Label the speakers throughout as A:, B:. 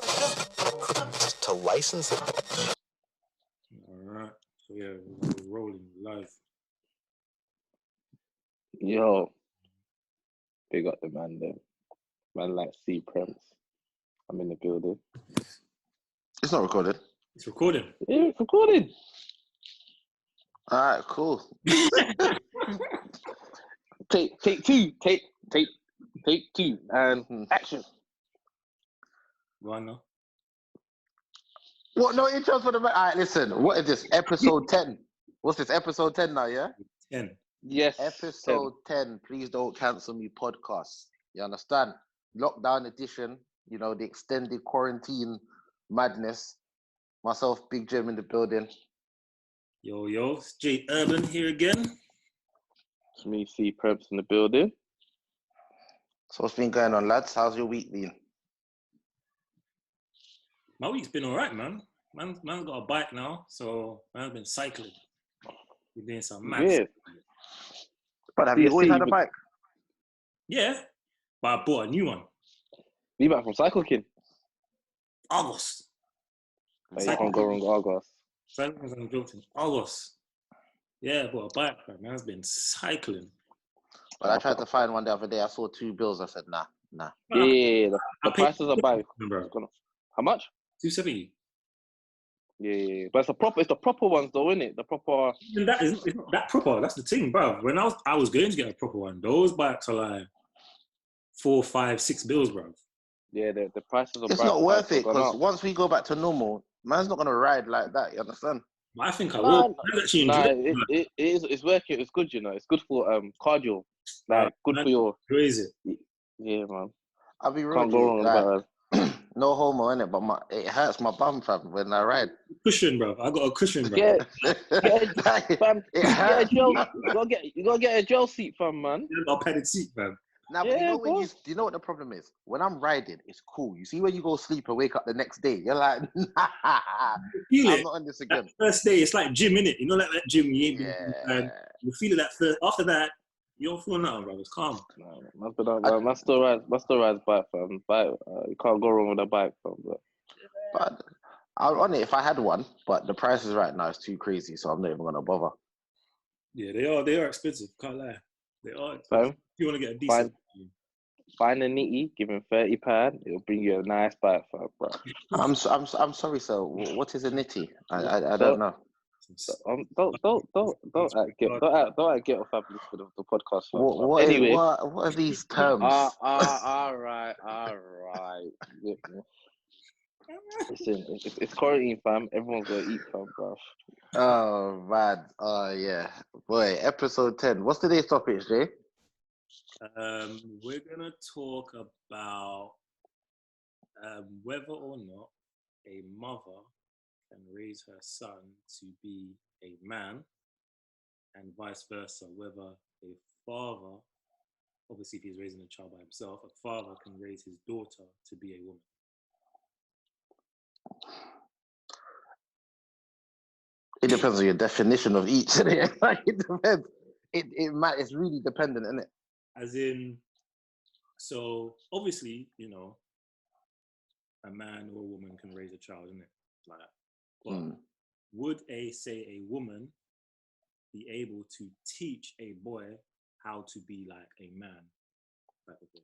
A: to license it.
B: All right. So yeah, we're rolling live.
C: Yo, they got the man there. Man like C Prince. I'm in the building.
A: It's not recorded.
B: It's recording.
C: Yeah, it's recording.
A: All right, cool.
C: Take two, and action.
B: Go on now.
A: What? No intros for the man. All right, listen. What is this? Episode 10. What's this? Episode 10 now, yeah?
B: 10.
C: Yes.
A: Episode 10. Please don't cancel me podcast. You understand? Lockdown edition. You know, the extended quarantine madness. Myself, Big Jim in the building.
B: Yo, it's J Urban here again.
C: It's me, C Prince in the building.
A: So what's been going on, lads? How's your week been?
B: My week's been all right, man. Man's got a bike now, so man's been cycling. We're doing some mad
C: Yeah.
B: stuff.
A: But have you always had a bike?
B: Yeah, but I bought a new one.
C: You back from Cycle King?
B: August.
C: You can't go wrong with Argos.
B: I'm joking. August. Yeah, I bought a bike, man. Man's been cycling.
A: But I tried to find one the other day. I saw 2 bills. I said, nah.
C: Yeah, the prices are back.
B: Bro.
C: How much?
B: 270.
C: Yeah, but it's the proper ones though, isn't it? The proper.
B: And that is, it's not that proper. That's the thing, bro. When I was going to get a proper one, those bikes are like 4, 5, 6 bills, bro.
C: Yeah, the prices are.
A: It's not worth it because once we go back to normal, man's not gonna ride like that. You understand?
B: I think I will.
C: It's working. It's good, you know. It's good for cardio. Like good for your.
B: Crazy.
C: Yeah, man.
A: I'll be real.
C: Can't go wrong about
A: it. No homo in it, but it hurts my bum, fam, when I ride.
B: Cushion, bro. I got a cushion, bro.
C: You gotta get a gel seat, fam, man.
B: I got a padded seat, fam.
A: Now, but you know what the problem is? When I'm riding, it's cool. You see, when you go sleep and wake up the next day, you're like, I'm not on this again.
B: That first day, it's like gym, innit? You know, like that gym, you ain't been, you feel it that first. After that, you don't feel nothing, bro. It's calm.
C: Man still rides bike, fam. Bike, you can't go wrong with a bike, fam.
A: But I'll on it if I had one, but the prices right now is too crazy, so I'm not even gonna bother.
B: Yeah, they are expensive. Can't lie. They are expensive. If you want to get a decent.
C: Find a nitty, give him £30. It'll bring you a nice bike, fam, bro.
A: I'm sorry, sir. What is a nitty? I don't know.
C: Don't get off fabulous for the podcast.
A: What are these terms?
C: All right. Listen, it's quarantine, fam. Everyone's gonna eat, fam, bro.
A: Oh man, oh yeah, boy. Episode 10. What's today's topic, Jay?
B: We're gonna talk about whether or not a mother can raise her son to be a man, and vice versa. Whether a father, obviously, if he's raising a child by himself, a father can raise his daughter to be a woman.
A: It depends on your definition of each. It depends. It's really dependent, isn't it?
B: As in, so obviously, you know, a man or a woman can raise a child, isn't it? Like, but would a woman be able to teach a boy how to be like a man? Type of thing?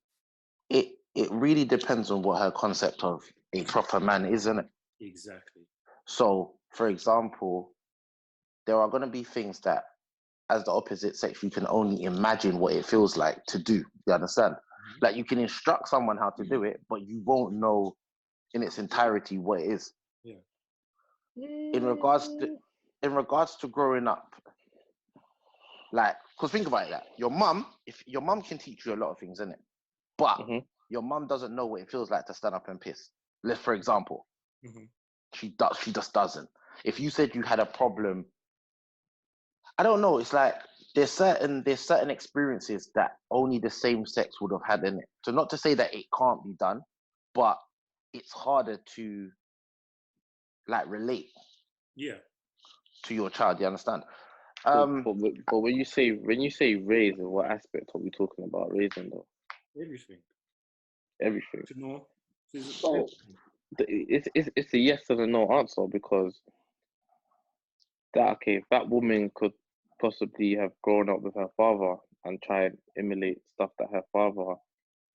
A: It really depends on what her concept of a proper man is, isn't it?
B: Exactly.
A: So, for example, there are going to be things that, as the opposite sex, you can only imagine what it feels like to do. You understand? Mm-hmm. Like, you can instruct someone how to do it, but you won't know in its entirety what it is.
B: Yeah.
A: In regards to growing up, like, because think about it, like, your mum can teach you a lot of things, innit? But your mum doesn't know what it feels like to stand up and piss. For example, she just doesn't. If you said you had a problem, I don't know. It's like there's certain experiences that only the same sex would have had in it. So not to say that it can't be done, but it's harder to like relate.
B: Yeah.
A: To your child, you understand?
C: But when you say raise, what aspect are we talking about raising though?
B: Everything.
C: Everything.
B: To know.
C: it's a yes and a no answer, because if that woman could possibly have grown up with her father and try and emulate stuff that her father,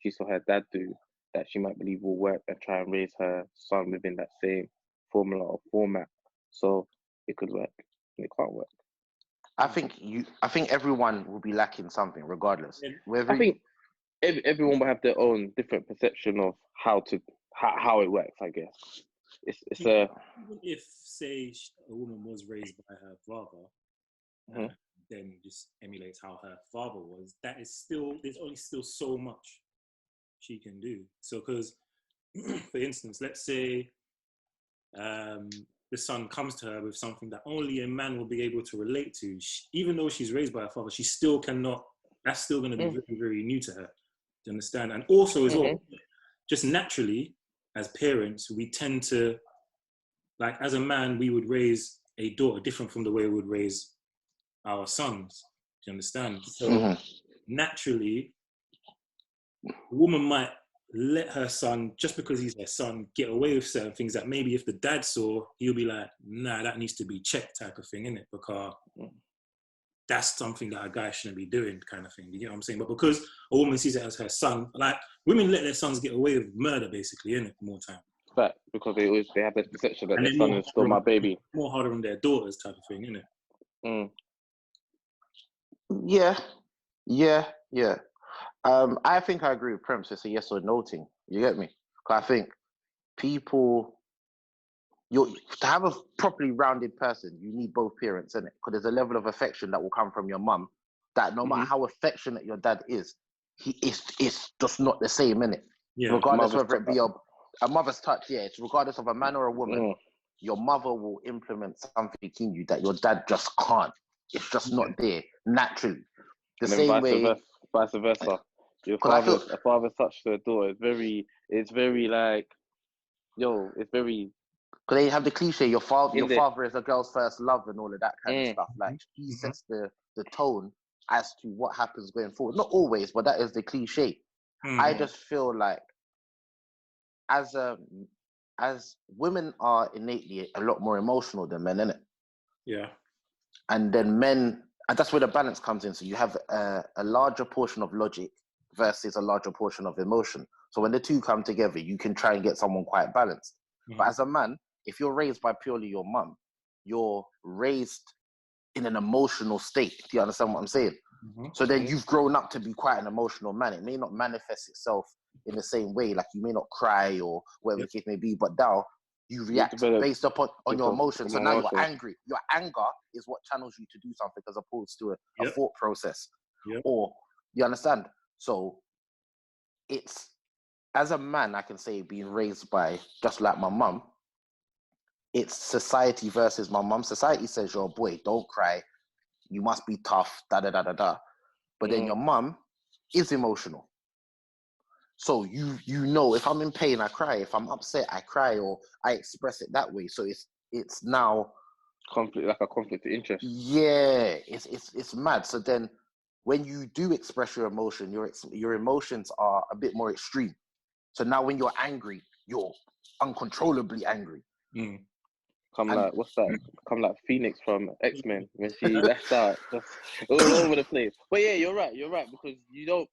C: she saw her dad do, that she might believe will work, and try and raise her son within that same formula or format. So it could work, and it can't work.
A: I think everyone will be lacking something, regardless.
C: I think everyone will have their own different perception of how it works. I guess it's a.
B: Even if, say, a woman was raised by her father, then just emulates how her father was, that is still, there's only still so much she can do. So, because, for instance, let's say the son comes to her with something that only a man will be able to relate to, even though she's raised by her father, she still cannot, that's still going to be very, very new to her. Do you understand? And also as well, just naturally, as parents, we tend to, like, as a man, we would raise a daughter different from the way we would raise our sons. Do you understand? So naturally, a woman might let her son, just because he's her son, get away with certain things that maybe if the dad saw, he'll be like, nah, that needs to be checked, type of thing, innit? Because that's something that a guy shouldn't be doing, kind of thing. You get what I'm saying? But because a woman sees it as her son, like, women let their sons get away with murder, basically, innit? More time.
C: But because they have this perception that their son is still my baby.
B: More harder on their daughters, type of thing, innit?
A: Yeah. I think I agree with Prems. It's a yes or no thing. You get me? Because I think people, to have a properly rounded person, you need both parents, innit? Because there's a level of affection that will come from your mum that no matter how affectionate your dad is, it's just not the same, innit? Yeah. Regardless whether it be a mother's touch, it's regardless of a man or a woman, your mother will implement something in you that your dad just can't. It's just not there naturally. The same way,
C: vice versa. A father's touch to a daughter. It's very like, it's very.
A: Because they have the cliche, your father is a girl's first love and all of that kind of stuff. Like, he sets the tone as to what happens going forward. Not always, but that is the cliche. I just feel like as women are innately a lot more emotional than men, innit?
B: Yeah.
A: And then men, and that's where the balance comes in. So you have a larger portion of logic versus a larger portion of emotion. So when the two come together, you can try and get someone quite balanced. But as a man, if you're raised by purely your mum, you're raised in an emotional state. Do you understand what I'm saying? So then you've grown up to be quite an emotional man. It may not manifest itself in the same way, like you may not cry or whatever the case may be, but now you react based upon your emotions. So now you're angry. Your anger is what channels you to do something as opposed to a thought process. Or, you understand? So it's, as a man, I can say, being raised by just like my mum, it's society versus my mum. Society says, you're a boy, don't cry, you must be tough, da-da-da-da-da. But then your mum is emotional. So you know, if I'm in pain, I cry. If I'm upset, I cry, or I express it that way. So it's now
C: conflict of interest.
A: Yeah, it's mad. So then, when you do express your emotion, your emotions are a bit more extreme. So now, when you're angry, you're uncontrollably angry.
C: Come like Phoenix from X-Men when she lashed out just all over the place. But yeah, you're right because you don't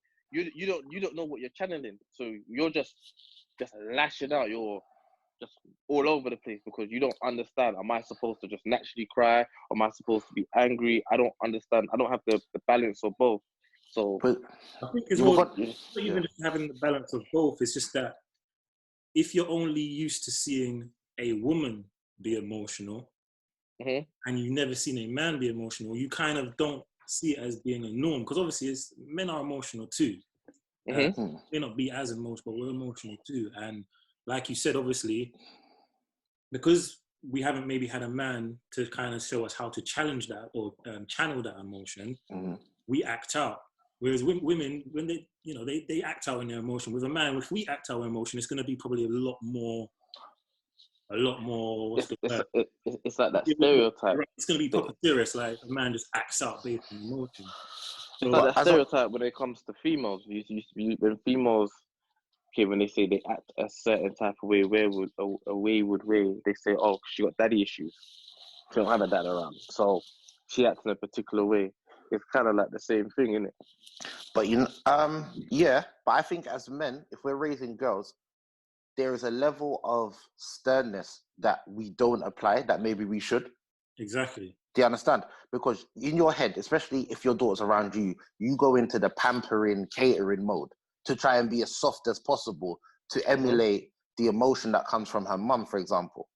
C: know what you're channeling, so you're just lashing out. You're just all over the place because you don't understand. Am I supposed to just naturally cry? Or am I supposed to be angry? I don't understand. I don't have the balance of both. So
B: I think it's more even just having the balance of both. It's just that if you're only used to seeing a woman be emotional and you've never seen a man be emotional, you kind of don't see it as being a norm, because obviously men are emotional too. May not be as emotional, but we're emotional too. And like you said, obviously, because we haven't maybe had a man to kind of show us how to challenge that or channel that emotion, we act out. Whereas women, when they act out in their emotion. With a man, if we act out in emotion, it's going to be probably a lot more.
C: It's like that stereotype.
B: It's going to be proper serious, like a man just acts out based on emotion.
C: It's like that stereotype when it comes to females. When females okay, when they say they act a certain type of way, a wayward way, they say, oh, she got daddy issues. She don't have a dad around, so she acts in a particular way. It's kind of like the same thing, isn't it?
A: But yeah. But I think as men, if we're raising girls, there is a level of sternness that we don't apply that maybe we should.
B: Exactly.
A: Do you understand? Because in your head, especially if your daughter's around you, you go into the pampering, catering mode to try and be as soft as possible to emulate the emotion that comes from her mum, for example.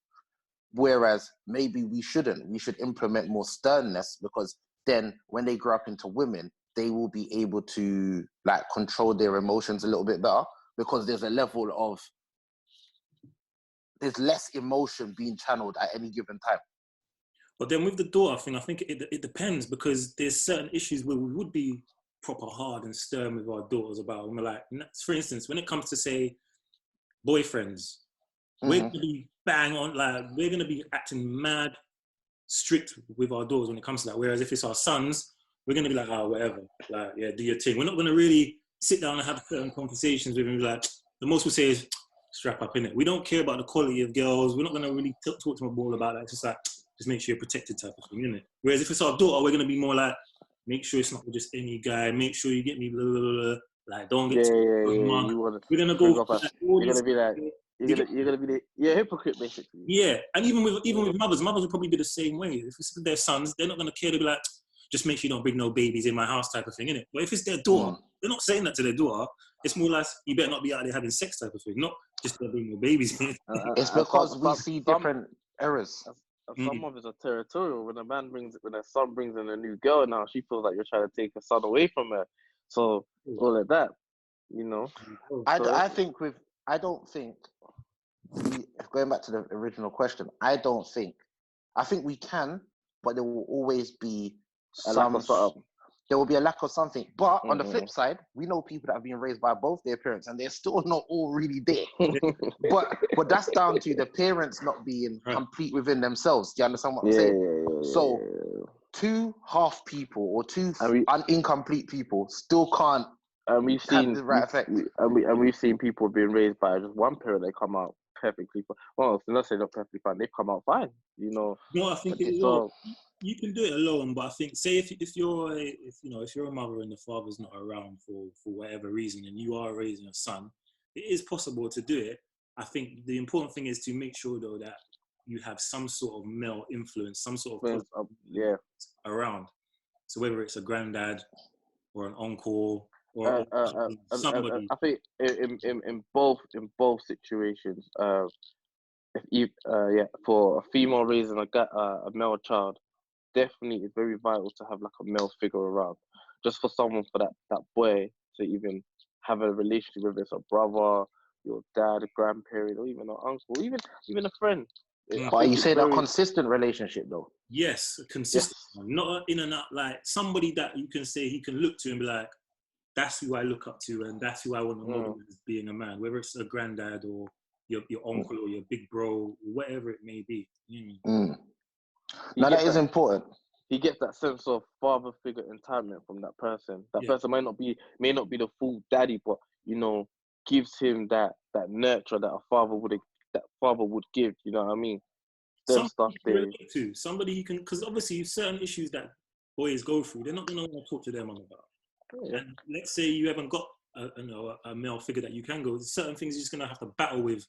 A: Whereas maybe we shouldn't. We should implement more sternness, because then when they grow up into women, they will be able to like control their emotions a little bit better, because there's less emotion being channeled at any given time.
B: But then with the daughter thing, I think it depends, because there's certain issues where we would be proper hard and stern with our daughters about. And we're like, for instance, when it comes to, say, boyfriends, we're going to be bang on, like, we're going to be acting mad strict with our daughters when it comes to that. Whereas if it's our sons, we're going to be like, oh, whatever. Like, yeah, do your thing. We're not going to really sit down and have certain conversations with them. Like, the most we'll say is, strap up, innit? We don't care about the quality of girls. We're not going to really talk to them all about that. It's just like, just make sure you're protected type of thing, innit? Whereas if it's our daughter, we're going to be more like, make sure it's not just any guy. Make sure you get me, blah, blah, blah, blah. Like, don't get we're going to go for that.
C: You're going to be like, you're gonna be the hypocrite, basically.
B: Yeah, and even with mothers will probably be the same way. If it's their sons, they're not gonna care. They'll be like, just make sure you don't bring no babies in my house, type of thing, innit? But if it's their daughter, they're not saying that to their daughter. It's more like, you better not be out there having sex, type of thing, not just don't bring no babies in.
A: It's because we see different errors.
C: Some mothers are territorial. When a son brings in a new girl, now she feels like you're trying to take her son away from her. So all of that, you know.
A: I don't think. Going back to the original question, I think we can, but there will always be there will be a lack of something. But on the flip side, we know people that have been raised by both their parents and they're still not all really there. but that's down to the parents not being complete within themselves. Do you understand what I'm saying? So two half people or two incomplete people still can't have the right effect.
C: We've seen people being raised by just one parent. They come out perfectly fine. Well, let's say not perfectly fine. They've come out fine, you know.
B: No, I think you can do it alone, but I think, say if you're a mother and the father's not around for whatever reason, and you are raising a son, it is possible to do it. I think the important thing is to make sure, though, that you have some sort of male influence, some sort of around. So whether it's a granddad or an uncle or somebody.
C: I think in both situations, for a female raising a male child, definitely it's very vital to have like a male figure around, just for that boy to even have a relationship, whether it's a brother, your dad, a grandparent, or even an uncle, even a friend.
A: But you say that consistent relationship, though?
B: Yes, consistent. Yes. Not in and out, like somebody that you can say he can look to and be like, that's who I look up to, and that's who I want to model as being a man, whether it's a granddad or your uncle or your big bro, whatever it may be.
A: Now that is important.
C: He gets that sense of father figure entitlement from that person. That person may not be the full daddy, but you know, gives him that nurture that a father would give. You know what I mean?
B: Somebody you can, because obviously certain issues that boys go through, they're not going to want to talk to them about. And let's say you haven't got a male figure that you can go. There's certain things you're just going to have to battle with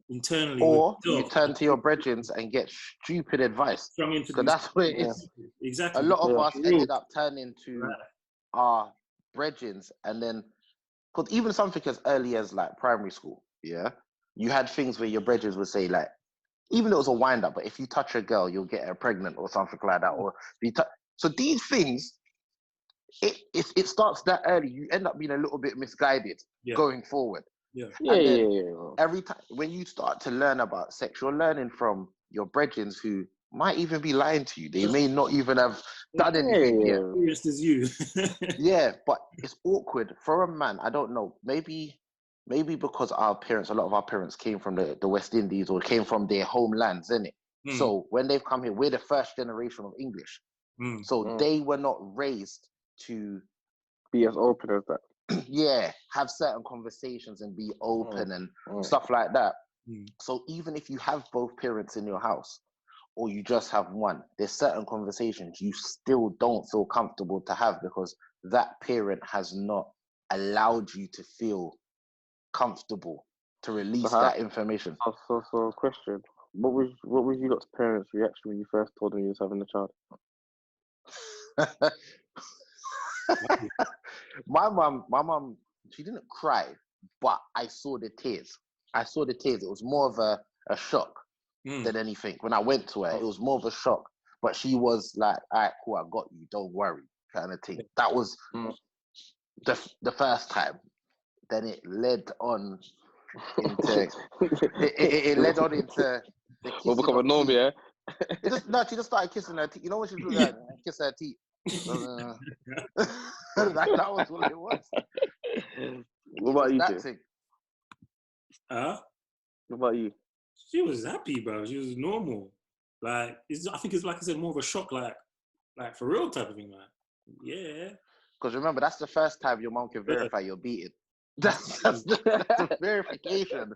B: internally.
A: Or you turn to your brethren and get stupid advice. So that's what it is.
B: Exactly.
A: A lot of us ended up turning to our brethren, and then, because even something as early as like primary school, you had things where your brethren would say, like, even though it was a wind up, but if you touch a girl, you'll get her pregnant or something like that. Or so these things, it starts that early. You end up being a little bit misguided going forward. Every time when you start to learn about sex, you're learning from your brethren who might even be lying to you. They may not even have done anything yet.
B: Experienced as you.
A: But it's awkward for a man. I don't know. Maybe because a lot of our parents came from the West Indies or came from their homelands, innit? So when they've come here, we're the first generation of English. So they were not raised to
C: be as open as that.
A: yeah, have certain conversations and be open and stuff like that. So even if you have both parents in your house, or you just have one, there's certain conversations you still don't feel comfortable to have because that parent has not allowed you to feel comfortable to release that information.
C: So question. What was your lot's parents' reaction when you first told them you was having a child?
A: My mom, she didn't cry, but I saw the tears. It was more of a shock than anything. When I went to her, it was more of a shock. But she was like, all right, cool, I got you, don't worry, kind of thing. That was the first time. Then it led on into it led on into the kissing.
C: We'll become a norm, yeah?
A: She just started kissing her teeth. You know when she was like, kiss her teeth. that was what it was.
C: What about you, Jay?
B: Huh?
C: What about you?
B: She was happy, bro. She was normal. Like, I think it's like I said, more of a shock, like for real type of thing. Like, yeah.
A: Because remember, that's the first time your mom can verify you're beaten. That's the verification.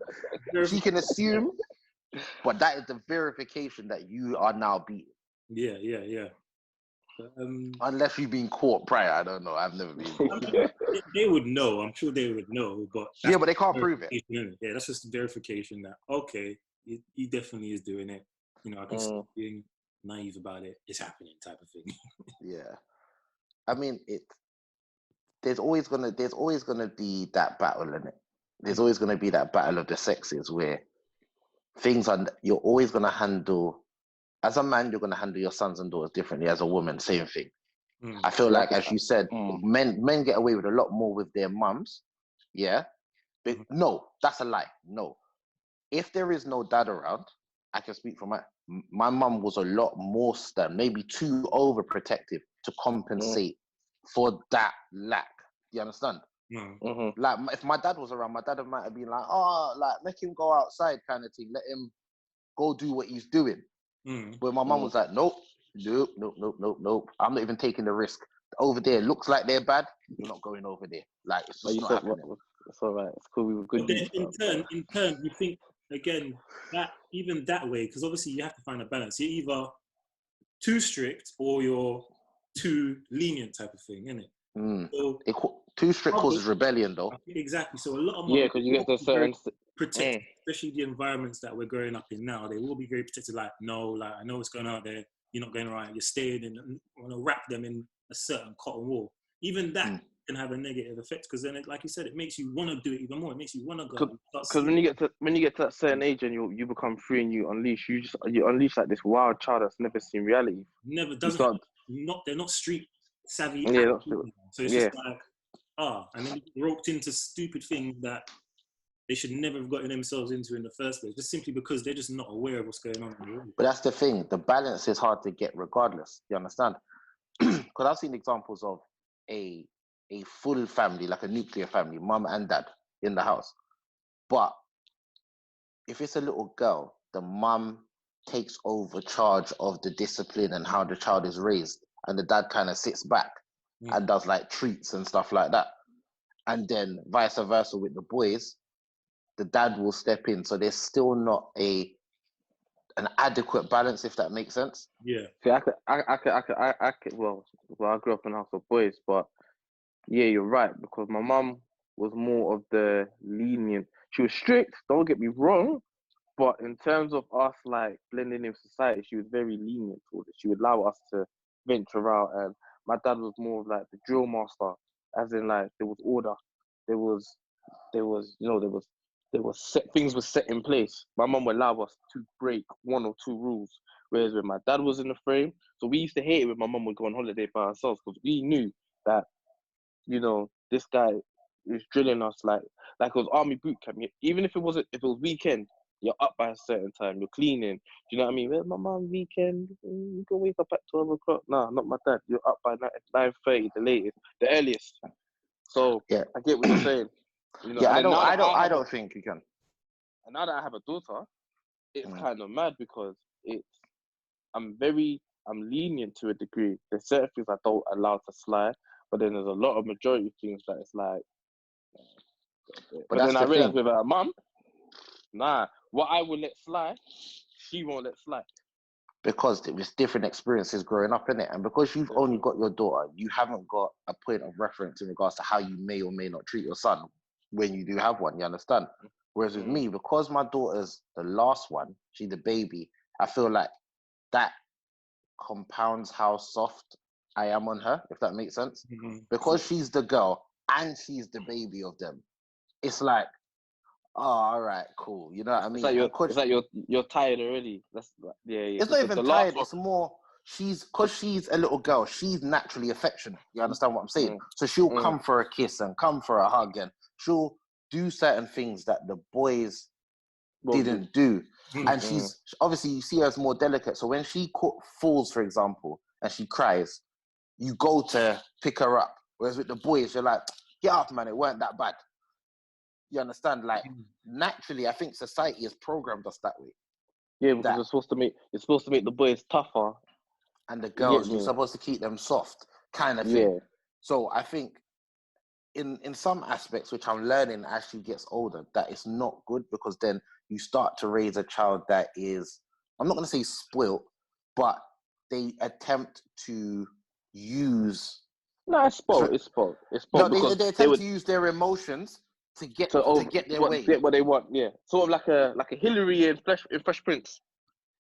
A: She can assume, but that is the verification that you are now beaten.
B: Yeah.
A: Unless you've been caught prior, I don't know. I've never been caught.
B: They would know. I'm sure they would know, but
A: but they can't prove it.
B: Yeah, that's just the verification that okay, he definitely is doing it. You know, I can stop being naive about it. It's happening, type of thing.
A: Yeah, I mean, there's always gonna be that battle in it. There's always gonna be that battle of the sexes where you're always gonna handle. As a man, you're gonna handle your sons and daughters differently. As a woman, same thing. I feel like, as you said, men get away with a lot more with their mums. Yeah, but no, that's a lie. No, if there is no dad around, I can speak for my mum was a lot more stern, maybe too overprotective to compensate for that lack. Do you understand? Like, if my dad was around, my dad might have been like, oh, like, make him go outside kind of thing. Let him go do what he's doing. But my mum was like, nope. I'm not even taking the risk. Over there looks like they're bad. You're not going over there. Like, it's just not happening.
C: It's all right. It's cool. We were good.
B: Then in turn, you think again that even that way, because obviously you have to find a balance. You're either too strict or you're too lenient, type of thing, isn't it? So,
A: too strict causes rebellion, though.
B: Exactly. So a lot of
C: because you get to certain
B: protect, especially the environments that we're growing up in now. They will be very protected. Like, no, like I know what's going on out there. You're not going right. You're staying in. Want to wrap them in a certain cotton wool. Even that can have a negative effect because then, like you said, it makes you want to do it even more. It makes you want to go.
C: Because when you get to that certain age and you become free and you unleash like this wild child that's never seen reality.
B: Never doesn't. They're not street savvy.
C: Yeah,
B: so it's just like and then roped into stupid things that they should never have gotten themselves into in the first place, just simply because they're just not aware of what's going on.
A: But that's the thing. The balance is hard to get regardless. You understand? Because I've seen examples of a full family, like a nuclear family, mum and dad in the house. But if it's a little girl, the mum takes over charge of the discipline and how the child is raised. And the dad kind of sits back and does like treats and stuff like that. And then vice versa with the boys, the dad will step in. So there's still not an adequate balance, if that makes sense.
B: Yeah.
C: See, I could. Well, I grew up in a house of boys, but yeah, you're right, because my mum was more of the lenient. She was strict. Don't get me wrong, but in terms of us like blending in society, she was very lenient towards it. She would allow us to venture out, and my dad was more of like the drill master, as in like there was order, there was things were set in place. My mum would allow us to break one or two rules, whereas when my dad was in the frame, so we used to hate it when my mum would go on holiday by ourselves because we knew that this guy is drilling us like it was army boot camp. Even if it was weekend, you're up by a certain time, you're cleaning. Do you know what I mean? Where's my mum weekend? You can wake up at 12 o'clock. Nah, not my dad. You're up by 9:30, the earliest. So
A: yeah,
C: I get what you're saying.
A: I don't think you can.
C: And now that I have a daughter, it's kind of mad because I'm lenient to a degree. There's certain things I don't allow to slide, but then there's a lot of majority things that it's like But then I realized with her mum, nah, what I will let slide, she won't let slide.
A: Because it was different experiences growing up, innit? And because you've only got your daughter, you haven't got a point of reference in regards to how you may or may not treat your son when you do have one, you understand? Whereas with me, because my daughter's the last one, she's the baby, I feel like that compounds how soft I am on her, if that makes sense. Because she's the girl and she's the baby of them, it's like, oh, all right, cool. You know what I mean?
C: It's like you're tired already.
A: It's not even tired. It's more because she's a little girl. She's naturally affectionate. You understand what I'm saying? So she'll come for a kiss and come for a hug, and she'll do certain things that the boys didn't do. And she's obviously, you see her as more delicate. So when she falls, for example, and she cries, you go to pick her up. Whereas with the boys, you're like, get up, man. It weren't that bad. You understand? Like, naturally, I think society has programmed us that way.
C: Yeah, because it's supposed to make the boys tougher.
A: And the girls, you're supposed to keep them soft, kind of thing. Yeah. So I think in some aspects, which I'm learning as she gets older, that it's not good, because then you start to raise a child that is, I'm not going to say spoilt, but they attempt to use...
C: No, it's spoilt.
A: No, they attempt to use their emotions to get their way.
C: Get what they want, yeah. Sort of like a Hillary in Fresh Prince.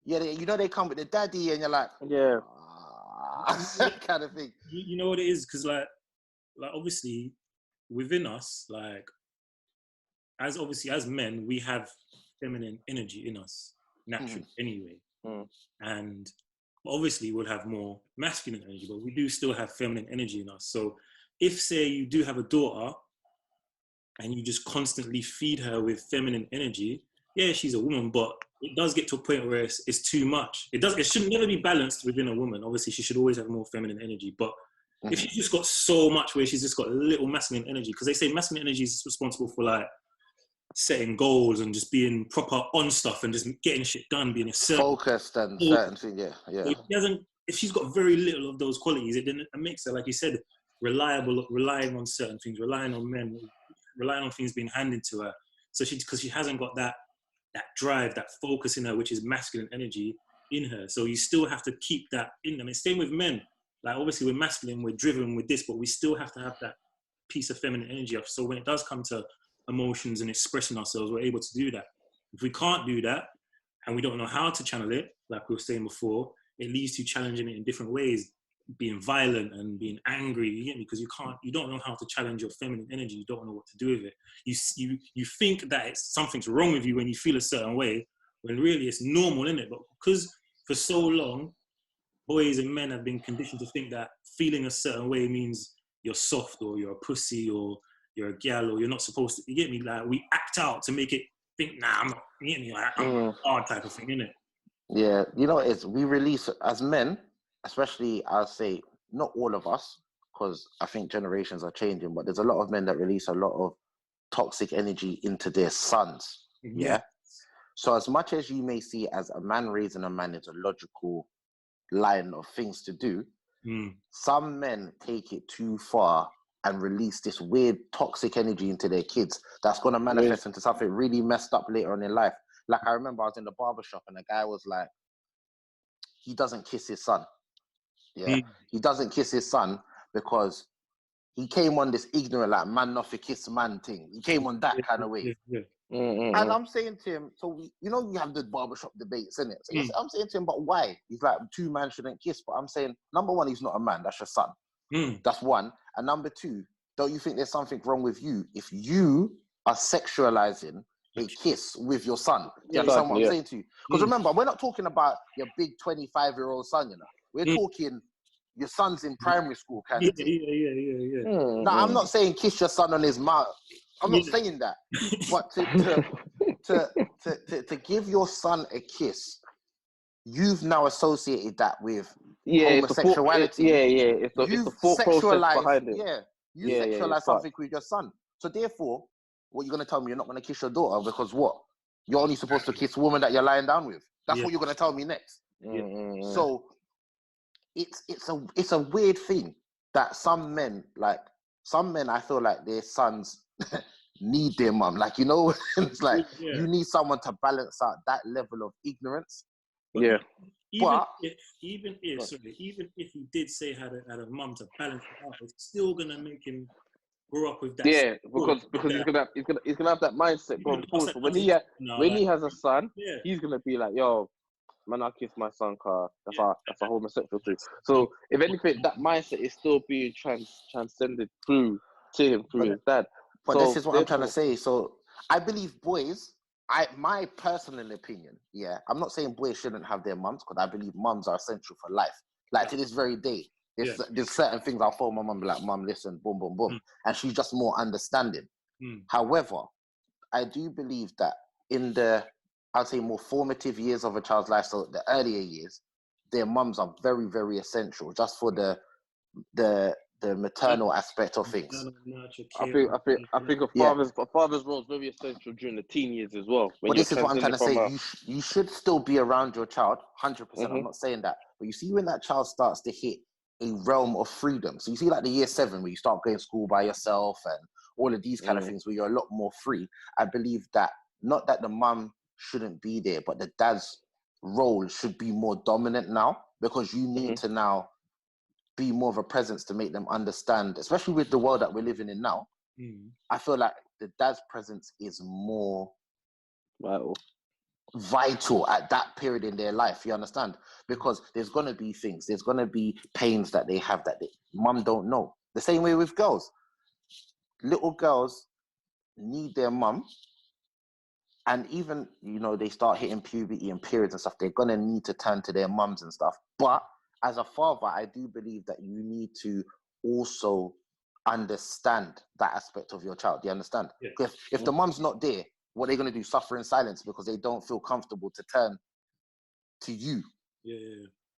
A: Yeah, they come with the daddy, and you're like,
C: yeah,
A: kind of thing.
B: You know what it is, because like obviously within us, like as men, we have feminine energy in us naturally anyway, and obviously we'll have more masculine energy, but we do still have feminine energy in us. So if, say, you do have a daughter and you just constantly feed her with feminine energy, yeah, she's a woman, but it does get to a point where it's too much. It should never be balanced within a woman. Obviously, she should always have more feminine energy. But if she's just got so much where she's just got a little masculine energy, because they say masculine energy is responsible for like setting goals and just being proper on stuff and just getting shit done, being a certain
A: focused and certain thing, yeah.
B: So if she's got very little of those qualities, it makes her, like you said, reliable, relying on certain things, relying on men, relying on things being handed to her. So because she hasn't got that drive, that focus in her, which is masculine energy in her. So you still have to keep that in them. And same with men. Like, obviously we're masculine, we're driven with this, but we still have to have that piece of feminine energy up. So when it does come to emotions and expressing ourselves, we're able to do that. If we can't do that and we don't know how to channel it, like we were saying before, it leads to challenging it in different ways, being violent and being angry, you get me? Because you don't know how to challenge your feminine energy. You don't know what to do with it. You think that something's wrong with you when you feel a certain way, when really it's normal, isn't it? But because for so long, boys and men have been conditioned to think that feeling a certain way means you're soft, or you're a pussy, or you're a gal, or you're not supposed to, you get me? Like, we act out to make it think, nah, I'm not, you get me? Like, I'm a hard type of thing, innit?
A: Yeah, you know, we release, as men, especially, I'll say, not all of us, because I think generations are changing, but there's a lot of men that release a lot of toxic energy into their sons. Yeah. So as much as you may see as a man raising a man is a logical line of things to do, some men take it too far and release this weird toxic energy into their kids that's going to manifest into something really messed up later on in life. Like, I remember I was in the barbershop and the guy was like, he doesn't kiss his son. Yeah. He doesn't kiss his son because he came on this ignorant, like, man not for kiss man thing. He came on that kind of way. And I'm saying to him, so you have the barbershop debates, innit? So I'm saying to him, but why? He's like, two men shouldn't kiss. But I'm saying, number one, he's not a man. That's your son. That's one. And number two, don't you think there's something wrong with you if you are sexualizing a kiss with your son? Do you understand what I'm saying to you? Because remember, we're not talking about your big 25-year-old son, you know. We're talking your son's in primary school kind of thing. Yeah. Now, I'm not saying kiss your son on his mouth. I'm not saying that. But to give your son a kiss, you've now associated that with homosexuality.
C: It's the thought process behind it.
A: You sexualize something with your son. So therefore, what you're going to tell me, you're not going to kiss your daughter because what? You're only supposed to kiss women that you're lying down with. That's what you're going to tell me next. So it's a weird thing that some men, I feel like their sons need their mum. Like, you know, it's like you need someone to balance out that level of ignorance.
C: Yeah.
B: Even if he did say had a mum to balance it out, it's still gonna make him grow up with that.
C: Yeah, because he's gonna have that mindset going forward. But when he has a son, he's gonna be like, yo, man, I kiss my son, car. That's a homosexual thing. So if anything, that mindset is still being transcended through his dad.
A: But this is what I'm trying to say. So I believe boys, my personal opinion, I'm not saying boys shouldn't have their mums, because I believe mums are essential for life. Like to this very day, there's certain things I'll phone my mum and be like, mum, listen, boom, boom, boom. And she's just more understanding. However, I do believe that in the, I'd say, more formative years of a child's life, so the earlier years, their mums are very, very essential just for the maternal aspect of things.
C: I think a father's role is very essential during the teen years as well.
A: Well, this is what I'm trying to say. You should still be around your child, 100%. I'm not saying that. But you see when that child starts to hit a realm of freedom. So you see like the year 7 where you start going to school by yourself and all of these kind of things where you're a lot more free. I believe that not that the mum shouldn't be there, but the dad's role should be more dominant now, because you need to now be more of a presence to make them understand, especially with the world that we're living in now. I feel like the dad's presence is more vital at that period in their life, you understand? Because there's going to be things, there's going to be pains that they have that mum don't know. The same way with girls. Little girls need their mum, and even, you know, they start hitting puberty and periods and stuff, they're going to need to turn to their mums and stuff. But as a father, I do believe that you need to also understand that aspect of your child. Do you understand? Because if the mum's not there, what are they going to do? Suffer in silence because they don't feel comfortable to turn to you.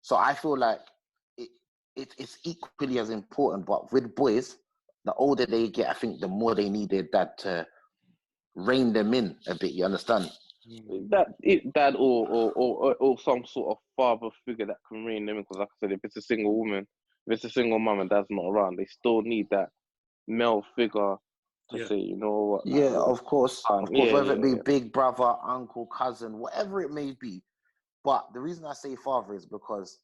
A: So I feel like it's equally as important. But with boys, the older they get, I think the more they need their dad to rein them in a bit. You understand?
C: Dad or some sort of father figure that can rein them in. Because like I said, if it's a single woman, if it's a single mum and dad's not around, they still need that male figure to say, you know what?
A: Of course. Whether it be big brother, uncle, cousin, whatever it may be. But the reason I say father is because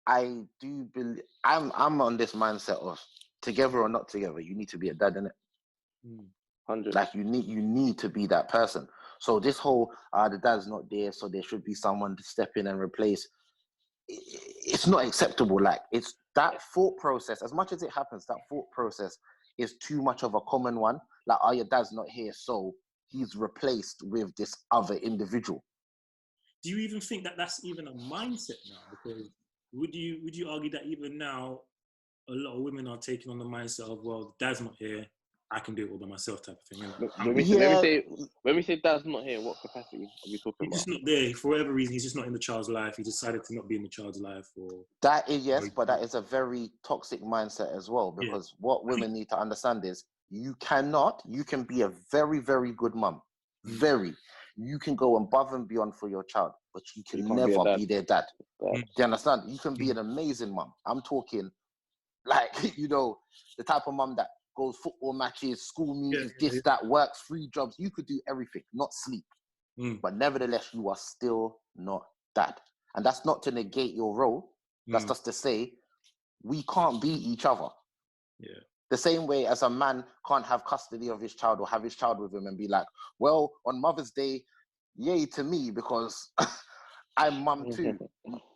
A: I do believe I'm on this mindset of together or not together, you need to be a dad, innit?
C: 100.
A: Like you need to be that person. So this whole the dad's not there, so there should be someone to step in and replace. It's not acceptable. Like it's that thought process. As much as it happens, that thought process is too much of a common one. Like, oh, your dad's not here, so he's replaced with this other individual.
B: Do you even think that that's even a mindset now? Because would you argue that even now, a lot of women are taking on the mindset of, well, dad's not here, I can do it all by myself type of thing.
C: When we say dad's not here, what capacity are we talking about?
B: He's just not there for whatever reason. He's just not in the child's life. He decided to not be in the child's life.
A: That is but that is a very toxic mindset as well. Because what women need to understand is you can be a very, very good mum. You can go above and beyond for your child, but you can never be their dad. Do you understand? You can be an amazing mum. I'm talking like, you know, the type of mum that goes football matches, school meetings, that works, 3 jobs. You could do everything, not sleep. But nevertheless, you are still not dad. And that's not to negate your role. That's just to say, we can't be each other. The same way as a man can't have custody of his child or have his child with him and be like, well, on Mother's Day, yay to me because I'm mum too.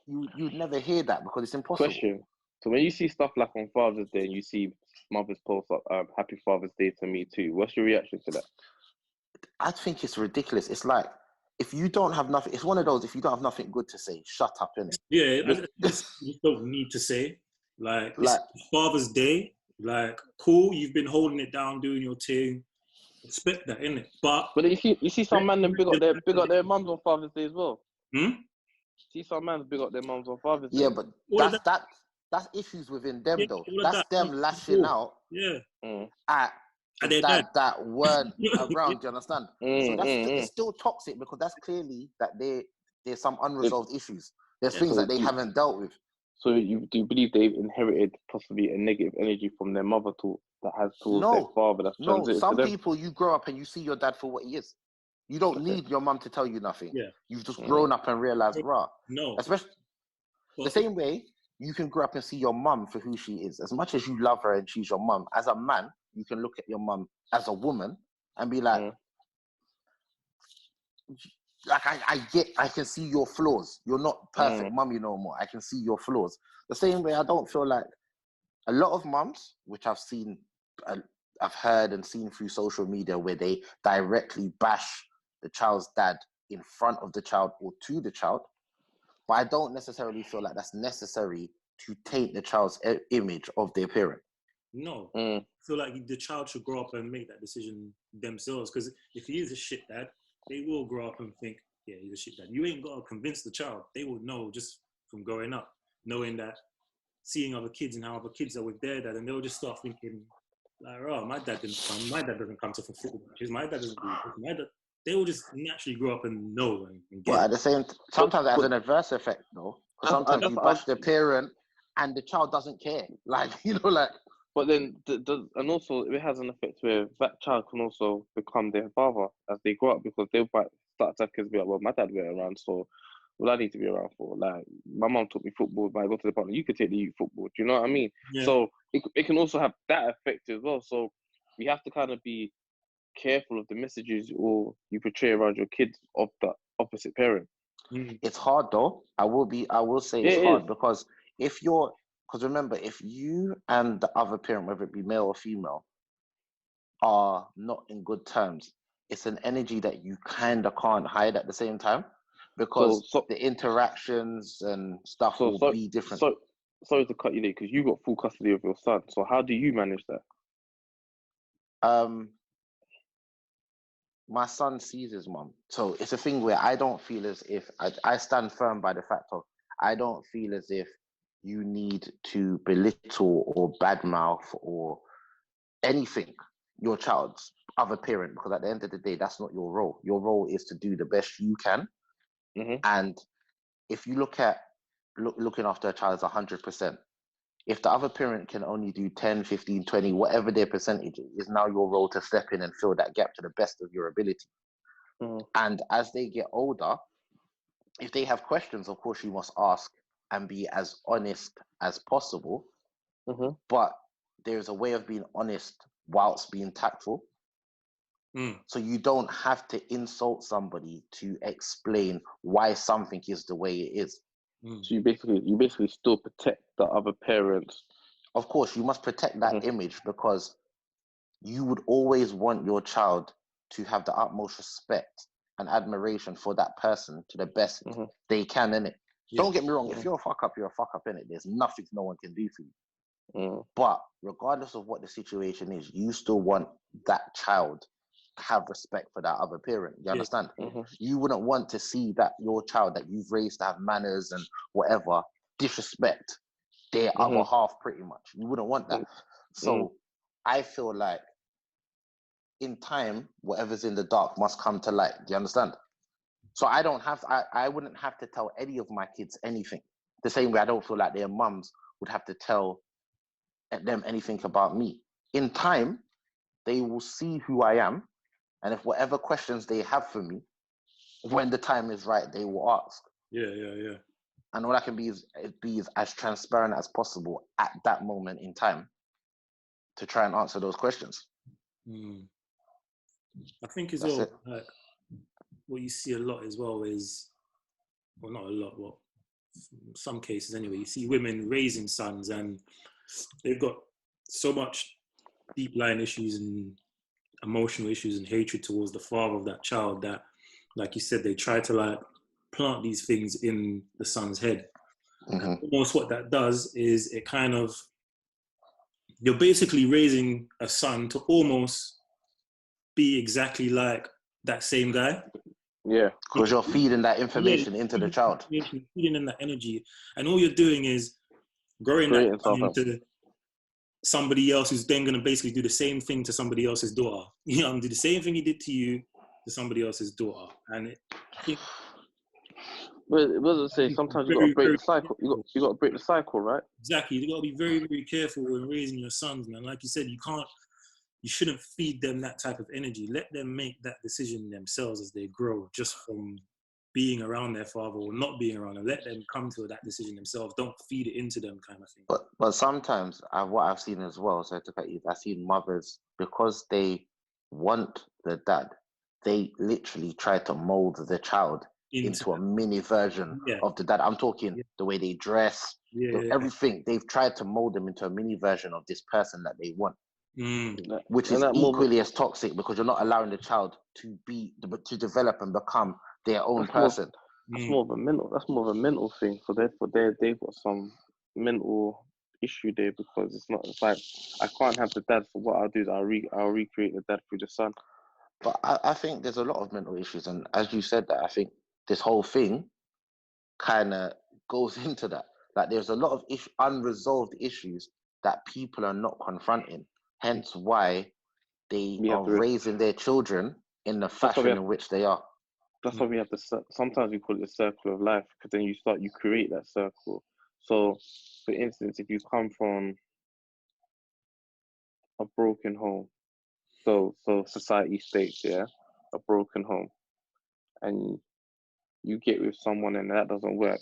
A: You'd never hear that because it's impossible.
C: Question. So when you see stuff like on Father's Day and you see mothers post up, happy Father's Day to me too, what's your reaction to that?
A: I think it's ridiculous. It's like, if you don't have nothing, it's one of those, if you don't have nothing good to say, shut up, innit?
B: You don't need to say. Like Father's Day, like, cool, you've been holding it down, doing your thing. Respect that, innit? But
C: you see some man big up their mums on Father's Day as well. See some man big up their mums on Father's Day.
A: Yeah, but that's issues within them though. That's them lashing out at that weren't around. Do you understand? So it's still toxic because that's clearly that there's some unresolved issues. There's things that they haven't dealt with.
C: So do you believe they've inherited possibly a negative energy from their mother that has towards their father that's transited
A: some
C: to them.
A: people, you grow up and you see your dad for what he is. You don't need your mum to tell you nothing.
B: Yeah.
A: You've just grown up and realized, rah.
B: No.
A: Especially the same way you can grow up and see your mum for who she is. As much as you love her and she's your mum, as a man, you can look at your mum as a woman and be like, I can see your flaws. You're not perfect mummy no more. I can see your flaws. The same way I don't feel like a lot of mums, which I've seen, I've heard and seen through social media where they directly bash the child's dad in front of the child or to the child. But I don't necessarily feel like that's necessary to taint the child's image of their parent.
B: No. I feel like the child should grow up and make that decision themselves. Because if he is a shit dad, they will grow up and think, yeah, he's a shit dad. You ain't got to convince the child. They will know just from growing up, knowing that, seeing other kids and how other kids are with their dad, and they'll just start thinking, like, oh, my dad didn't come. My dad doesn't come to football matches. My dad doesn't do this. My dad. They will just naturally grow up and know and get.
A: But at the same, sometimes it has an adverse effect, though. Because sometimes you bash the parent, and the child doesn't care. Like, you know, like.
C: But then, and also it has an effect where that child can also become their father as they grow up, because they'll start to kids be like, well, my dad went around, so what I need to be around for? Like, my mom taught me football, but I go to the partner, you could take the youth football. Do you know what I mean? Yeah. So it can also have that effect as well. So you have to kind of be careful of the messages or you portray around your kids of the opposite parent.
A: It's hard though. I will say it's hard because because remember, if you and the other parent, whether it be male or female, are not in good terms, it's an energy that you kind of can't hide at the same time, because the interactions and stuff will be different.
C: Sorry to cut you there, because you got full custody of your son. So how do you manage that?
A: My son sees his mom. So it's a thing where I don't feel as if, I stand firm by the fact of, I don't feel as if you need to belittle or badmouth or anything your child's other parent, because at the end of the day, that's not your role. Your role is to do the best you can. And if you look at looking after a child is 100%, if the other parent can only do 10, 15, 20, whatever their percentage is now your role to step in and fill that gap to the best of your ability. And as they get older, if they have questions, of course, you must ask and be as honest as possible. But there's a way of being honest whilst being tactful. So you don't have to insult somebody to explain why something is the way it is.
C: So you basically still protect the other parents.
A: Of course, you must protect that image, because you would always want your child to have the utmost respect and admiration for that person to the best they can, innit? Don't get me wrong, if you're a fuck up, you're a fuck up, innit? There's nothing no one can do for you. But regardless of what the situation is, you still want that child to have respect for that other parent. You understand? You wouldn't want to see that your child that you've raised to have manners and whatever disrespect their other half, pretty much. You wouldn't want that. So I feel like in time, whatever's in the dark must come to light. Do you understand? So I wouldn't have to tell any of my kids anything. The same way I don't feel like their mums would have to tell them anything about me. In time, they will see who I am, and if whatever questions they have for me, when the time is right, they will ask.
B: Yeah.
A: And all I can be is as transparent as possible at that moment in time to try and answer those questions.
B: I think as well, like, what you see a lot as well is, well, not a lot, but some cases anyway, you see women raising sons and they've got so much deep lying issues and emotional issues and hatred towards the father of that child that, like you said, they try to like plant these things in the son's head. And almost what that does is it kind of, you're basically raising a son to almost be exactly like that same guy.
C: Yeah,
A: because you're feeding that information into the child.
B: Feeding in that energy. And all you're doing is growing that into somebody else who's then going to basically do the same thing to somebody else's daughter. You know, do the same thing he did to you to somebody else's daughter. And I think
C: But it doesn't say sometimes you got to break the cycle. You got to break the cycle, right?
B: Exactly. You got to be very, very careful when raising your sons, man. Like you said, you shouldn't feed them that type of energy. Let them make that decision themselves as they grow, just from being around their father or not being around them. Let them come to that decision themselves. Don't feed it into them, kind of thing.
A: But sometimes what I've seen as well, so to cut you, I've seen mothers, because they want the dad, they literally try to mold the child into a mini version of the dad. I'm talking the way they dress, everything. They've tried to mold them into a mini version of this person that they want, which is equally as toxic, because you're not allowing the child to develop and become their own person.
C: That's more of a mental thing. They've got some mental issue there, because it's like I can't have the dad. So what I'll do is I'll recreate the dad through the son.
A: But I think there's a lot of mental issues, and as you said that, I think this whole thing kind of goes into that. Like, there's a lot of unresolved issues that people are not confronting. Hence why they are raising their children in the fashion in which they are.
C: That's why we have sometimes we call it the circle of life, because then you create that circle. So, for instance, if you come from a broken home, so society states, a broken home, and you get with someone and that doesn't work,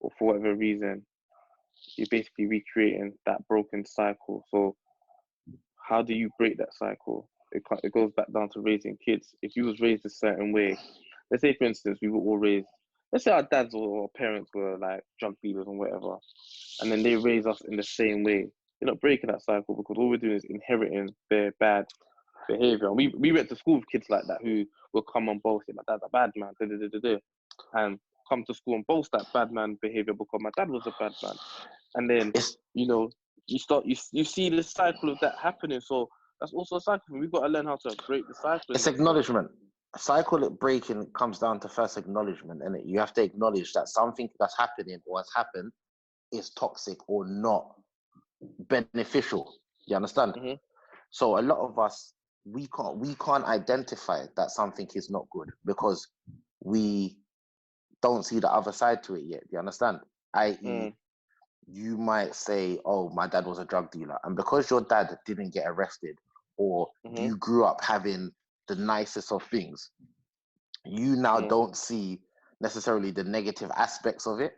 C: or for whatever reason, you're basically recreating that broken cycle. So how do you break that cycle? It goes back down to raising kids. If you was raised a certain way, let's say, for instance, we were all raised, let's say our dads or parents were like drug dealers and whatever, and then they raise us in the same way. You're not breaking that cycle, because all we're doing is inheriting their bad behavior. And we went to school with kids like that who will come and boast, my dad's a bad man, and come to school and boast that bad man behavior because my dad was a bad man. And then, you see the cycle of that happening. So that's also a cycle. We've got to learn how to break the cycle.
A: It's acknowledgement. Cycle breaking comes down to first acknowledgement, and you have to acknowledge that something that's happening or has happened is toxic or not beneficial. You understand? Mm-hmm. So a lot of us, we can't identify that something is not good because we don't see the other side to it yet. You understand? I.e., you might say, "Oh, my dad was a drug dealer," and because your dad didn't get arrested, or you grew up having the nicest of things, you now don't see necessarily the negative aspects of it.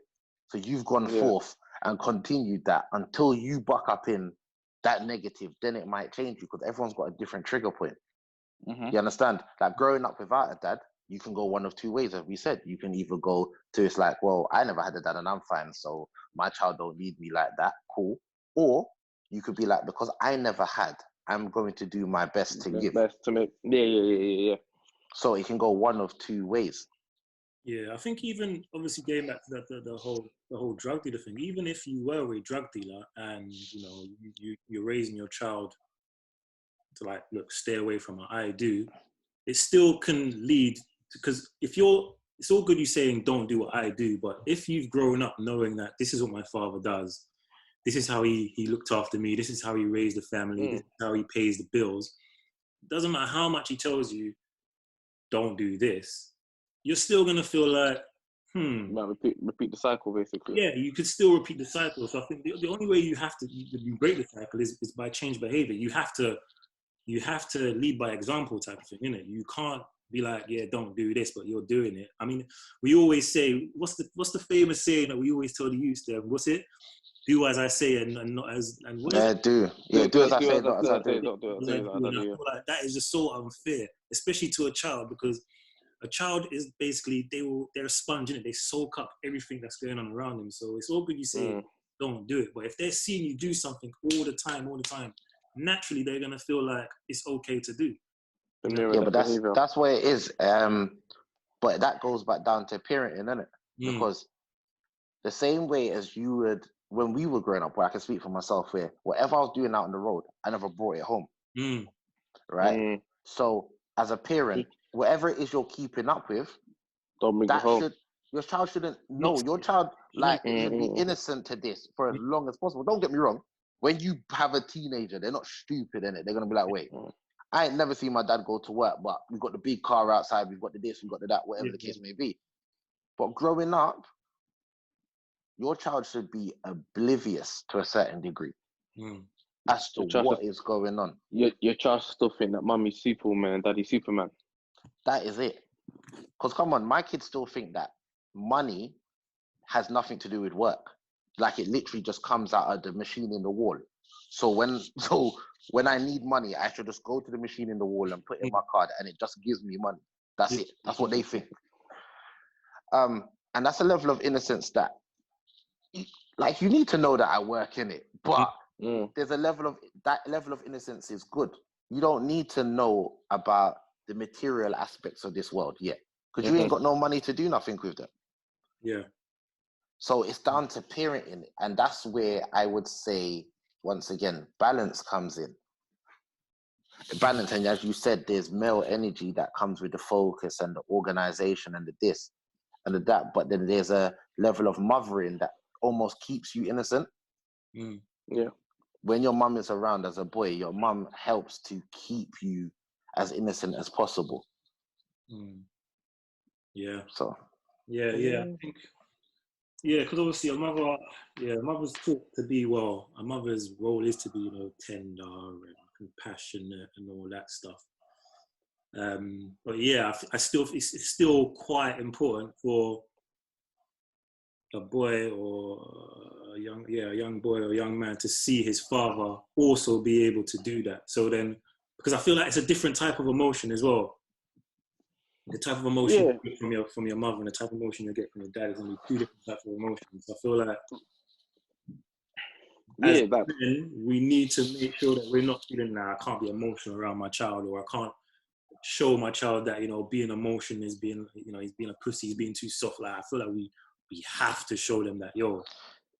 A: So you've gone forth and continued that until you buck up in that negative. Then it might change you, because everyone's got a different trigger point. You understand? Like, growing up without a dad, you can go one of two ways. As we said, you can either go to, it's like, well, I never had a dad and I'm fine, so my child don't need me like that. Cool. Or you could be like, because I never had, I'm going to do my best to give.
C: Best to make. Yeah.
A: So it can go one of two ways.
B: Yeah, I think even obviously going back to the whole drug dealer thing. Even if you were a drug dealer and you're raising your child to, like, look, stay away from what I do, it still can lead to, because it's all good you saying don't do what I do, but if you've grown up knowing that this is what my father does, this is how he looked after me, this is how he raised the family, this is how he pays the bills, it doesn't matter how much he tells you don't do this, you're still gonna feel like
C: repeat the cycle, basically.
B: Yeah, you could still repeat the cycle. So I think the only way you break the cycle is by change behavior. You have to lead by example, type of thing, innit? You can't be like, yeah, don't do this, but you're doing it. I mean, we always say, what's the famous saying that we always tell the youth there? What's it? Do as I say and not as. And what is
A: do as I say, not as I do.
B: I feel like that is just so unfair, especially to a child, because a child is basically they're a sponge, innit? They soak up everything that's going on around them. So it's all good you say don't do it, but if they're seeing you do something all the time, naturally they're gonna feel like it's okay to do.
A: Yeah, but that's where it is. But that goes back down to parenting, isn't it? Because the same way as you would when we were growing up, where I can speak for myself, where whatever I was doing out on the road, I never brought it home. Right? So as a parent, whatever it is you're keeping up with,
C: don't bring it home.
A: Your child shouldn't know. Your child should be innocent to this for as long as possible. Don't get me wrong. When you have a teenager, they're not stupid, innit? They're gonna be like, wait, I ain't never seen my dad go to work, but we've got the big car outside, we've got the this, we've got the that, whatever the case may be. But growing up, your child should be oblivious to a certain degree as to what is going on.
C: Your child still think that mummy's Superman and daddy's Superman.
A: That is it. Because come on, my kids still think that money has nothing to do with work. Like, it literally just comes out of the machine in the wall. So when I need money, I should just go to the machine in the wall and put in my card, and it just gives me money. That's it. That's what they think. And that's a level of innocence that, like, you need to know that I work in it, but there's a level of innocence is good. You don't need to know about the material aspects of this world yet, because you ain't got no money to do nothing with them.
B: Yeah.
A: So it's down to parenting, and that's where I would say, once again, balance comes in. Balance, and as you said, there's male energy that comes with the focus and the organization and the this and the that, but then there's a level of mothering that almost keeps you innocent.
C: Yeah.
A: When your mum is around as a boy, your mum helps to keep you as innocent as possible.
B: Yeah.
A: So.
B: Yeah. I think. Yeah, because obviously a mother's taught to be, well, a mother's role is to be, tender and compassionate and all that stuff. But yeah, it's still quite important for a boy or a young boy or young man to see his father also be able to do that. So then, because I feel like it's a different type of emotion as well. The type of emotion you get from your mother and the type of emotion you get from your dad is going to be two different types of emotions. I feel like as men, we need to make sure that we're not feeling that I can't be emotional around my child, or I can't show my child that, being emotional is being, he's being a pussy, he's being too soft. Like, I feel like we have to show them that,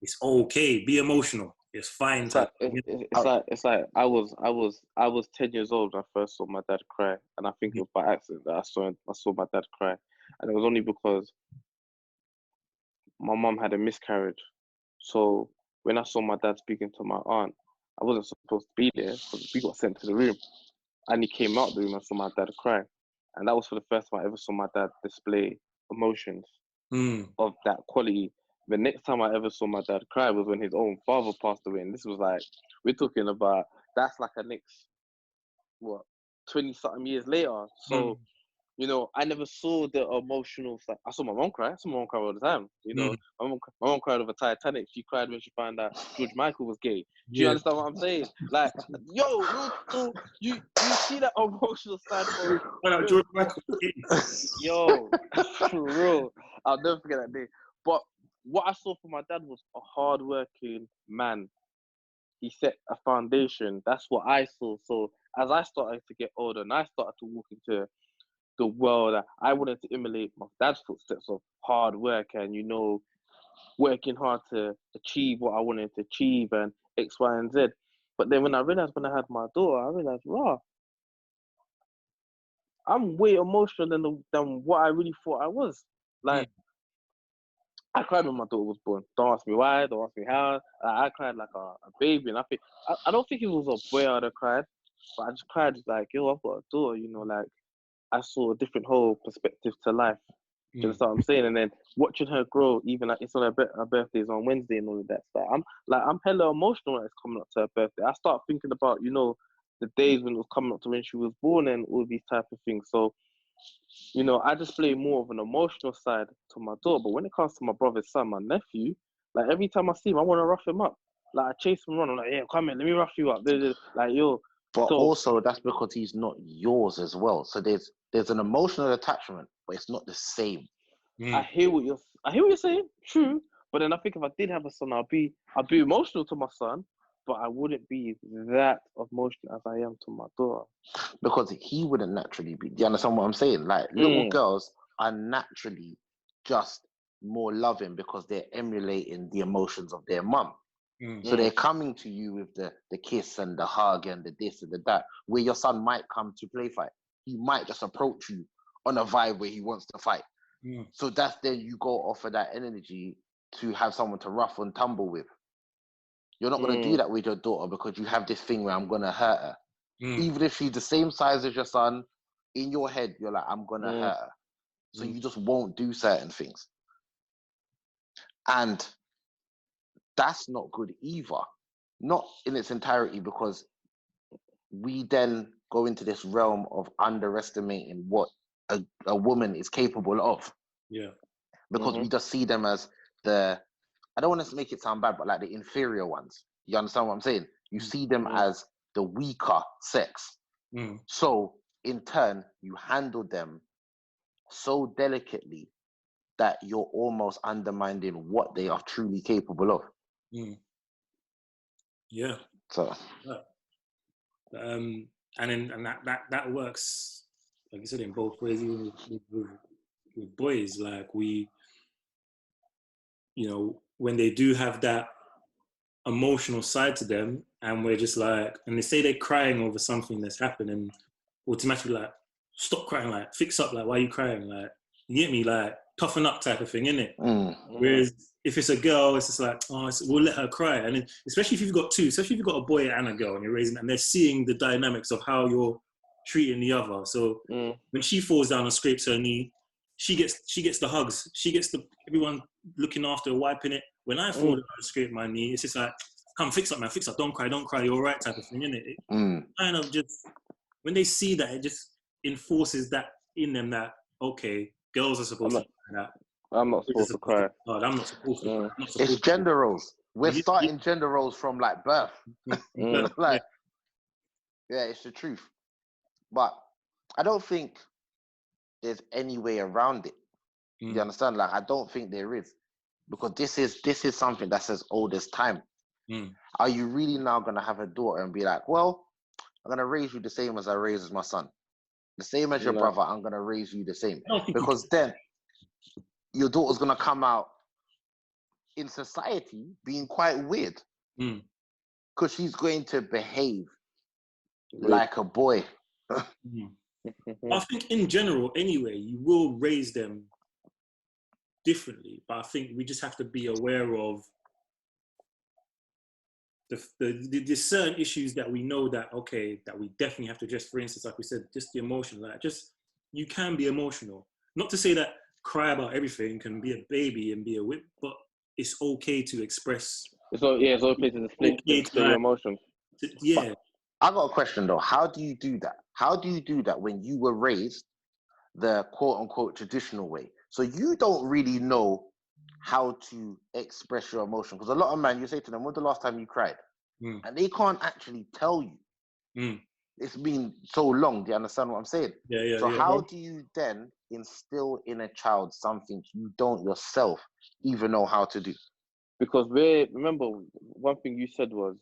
B: it's okay, be emotional. It's fine.
C: It's like I was 10 years old when I first saw my dad cry, and I think it was by accident that I saw my dad cry, and it was only because my mum had a miscarriage. So when I saw my dad speaking to my aunt, I wasn't supposed to be there because we got sent to the room, and he came out the room and saw my dad cry, and that was for the first time I ever saw my dad display emotions of that quality. The next time I ever saw my dad cry was when his own father passed away. And this was like, we're talking about, that's like a next, 20-something years later. So, I never saw the emotional side. I saw my mom cry. I saw my mom cry all the time. My mom cried over Titanic. She cried when she found out George Michael was gay. Do you understand what I'm saying? Like, you see that emotional side of
B: George Michael.
C: For real. I'll never forget that day. But what I saw from my dad was a hard-working man. He set a foundation. That's what I saw. So as I started to get older and I started to walk into the world, I wanted to emulate my dad's footsteps of hard work and, working hard to achieve what I wanted to achieve and X, Y, and Z. But then when I had my daughter, I realized, I'm way emotional than what I really thought I was. Like, I cried when my daughter was born. Don't ask me why. Don't ask me how. I cried like a baby, and I don't think it was a boy I'd have cried, but I just cried like, I've got a daughter. Like, I saw a different whole perspective to life. Do you understand what I'm saying? And then watching her grow, even like it's on her birthday is on Wednesday and all of that stuff. I'm hella emotional when it's coming up to her birthday. I start thinking about the days when it was coming up to when she was born and all these type of things. So. I display more of an emotional side to my daughter, but when it comes to my brother's son, my nephew, like every time I see him, I want to rough him up. Like I chase him around, I'm like, yeah, come in, let me rough you up. Like, yo.
A: But also that's because he's not yours as well. So there's an emotional attachment, but it's not the same.
C: I hear what you're saying, true. But then I think if I did have a son, I'd be emotional to my son, but I wouldn't be that emotional as I am to my daughter.
A: Because he wouldn't naturally be. Do you understand what I'm saying? Like, little girls are naturally just more loving because they're emulating the emotions of their mum. So they're coming to you with the kiss and the hug and the this and the that, where your son might come to play fight. He might just approach you on a vibe where he wants to fight. So that's then you go off of that energy to have someone to rough and tumble with. You're not going to do that with your daughter because you have this thing where I'm going to hurt her. Even if she's the same size as your son, in your head, you're like, I'm going to hurt her. So you just won't do certain things. And that's not good either. Not in its entirety, because we then go into this realm of underestimating what a woman is capable of.
B: Yeah.
A: Because we just see them as I don't want to make it sound bad, but like the inferior ones. You understand what I'm saying? You see them as the weaker sex. So in turn, you handle them so delicately that you're almost undermining what they are truly capable of.
B: Yeah.
A: So
B: and that works, like you said, in both ways. Even with boys, like we, when they do have that emotional side to them, and we're just like, and they say they're crying over something that's happened, and automatically like, stop crying, like fix up, like why are you crying, like you get me, like toughen up type of thing, innit? Whereas if it's a girl, it's just like, we'll let her cry. And then, especially if you've got two, especially if you've got a boy and a girl and you're raising, and they're seeing the dynamics of how you're treating the other. So when she falls down and scrapes her knee, she gets the hugs, she gets everyone looking after her, wiping it. When I fall down and scrape my knee, it's just like, come fix up, man, fix up, don't cry, you're all right type of thing, innit? It kind of just, when they see that, it just enforces that in them that, okay, girls are supposed to do that.
C: I'm not supposed to cry.
B: I'm not supposed to.
A: It's gender roles. We're starting gender roles from like birth. Like, yeah, it's the truth. But I don't think there's any way around it. You understand? Like, I don't think there is, because this is something that's as old as time. Are you really now gonna have a daughter and be like, well, I'm gonna raise you the same as I raised my son, the same as your brother? I'm gonna raise you the same, because then your daughter's gonna come out in society being quite weird, because she's going to behave like a boy.
B: I think in general, anyway, you will raise them differently, but I think we just have to be aware of the certain issues that we know that, okay, that we definitely have to address. For instance, like we said, just the emotion, like just, you can be emotional. Not to say that cry about everything, can be a baby and be a whip, but it's okay to express.
C: It's okay to display your emotions.
B: Yeah.
A: I got a question though. How do you do that? How do you do that when you were raised the quote unquote traditional way? So you don't really know how to express your emotion, because a lot of men, you say to them, when's the last time you cried? And they can't actually tell you. It's been so long. Do you understand what I'm saying? So how do you then instill in a child something you don't yourself even know how to do?
C: Because remember, one thing you said was,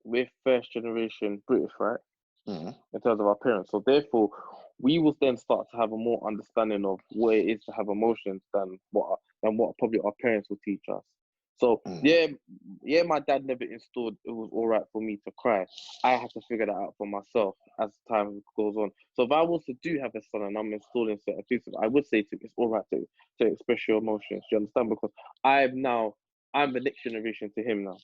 C: we're first generation British, right? In terms of our parents. So therefore, we will then start to have a more understanding of what it is to have emotions than what probably our parents will teach us. So yeah, my dad never installed it was all right for me to cry. I had to figure that out for myself as time goes on. So if I was to have a son and I'm installing certain things, I would say to him, it's all right to express your emotions. Do you understand? Because I'm the next generation to him now.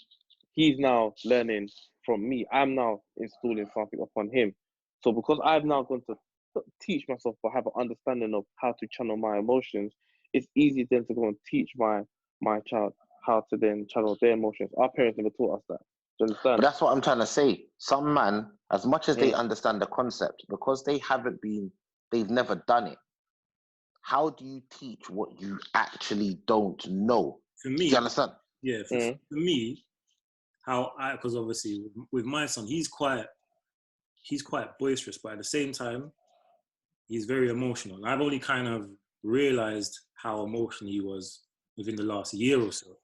C: He's now learning from me. I'm now installing something upon him. So because I've now gone to teach myself or have an understanding of how to channel my emotions, it's easy then to go and teach my child how to then channel their emotions. Our parents never taught us that. Do you understand?
A: But that's what I'm trying to say. Some man, as much as they understand the concept, because they've never done it, how do you teach what you actually don't know?
B: For me,
A: do you understand?
B: Yeah, for me, because obviously with my son, he's quite boisterous, but at the same time, he's very emotional. And I've only kind of realized how emotional he was within the last year or so.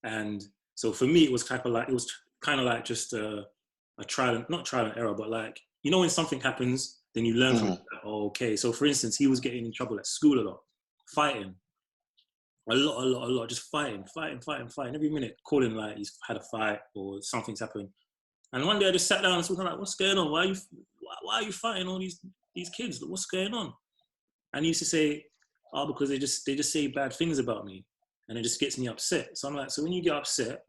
B: And so for me, it was kind of like just a not trial and error, but like, when something happens, then you learn from it. Oh, okay. So for instance, he was getting in trouble at school a lot, fighting. A lot, just fighting. Every minute, calling like he's had a fight or something's happened. And one day I just sat down and was like, what's going on? Why are you fighting all these kids? What's going on? And he used to say, because they just say bad things about me. And it just gets me upset. So I'm like, so when you get upset,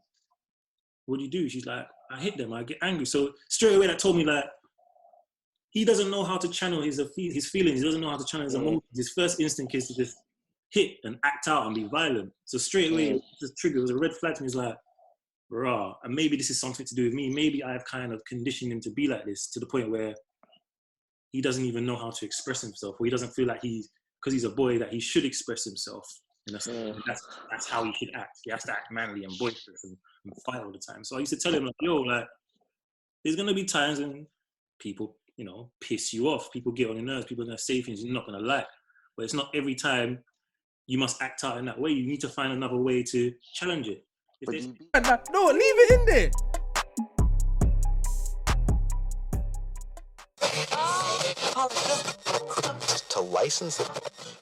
B: what do you do? She's like, I hit them, I get angry. So straight away that told me like, he doesn't know how to channel his feelings. He doesn't know how to channel his emotions. His first instinct is to just hit and act out and be violent. So straight away, the trigger was a red flag to me. It's like, rah, and maybe this is something to do with me. Maybe I've kind of conditioned him to be like this to the point where he doesn't even know how to express himself, or he doesn't feel like because he's a boy, that he should express himself. And that's how he should act. He has to act manly and boisterous and fight all the time. So I used to tell him, like, yo, like, there's going to be times when people, you know, piss you off. People get on your nerves. People are going to say things you're not going to like. But it's not every time you must act out in that way. You need to find another way to challenge it.
D: No, leave it in there.
E: To license it.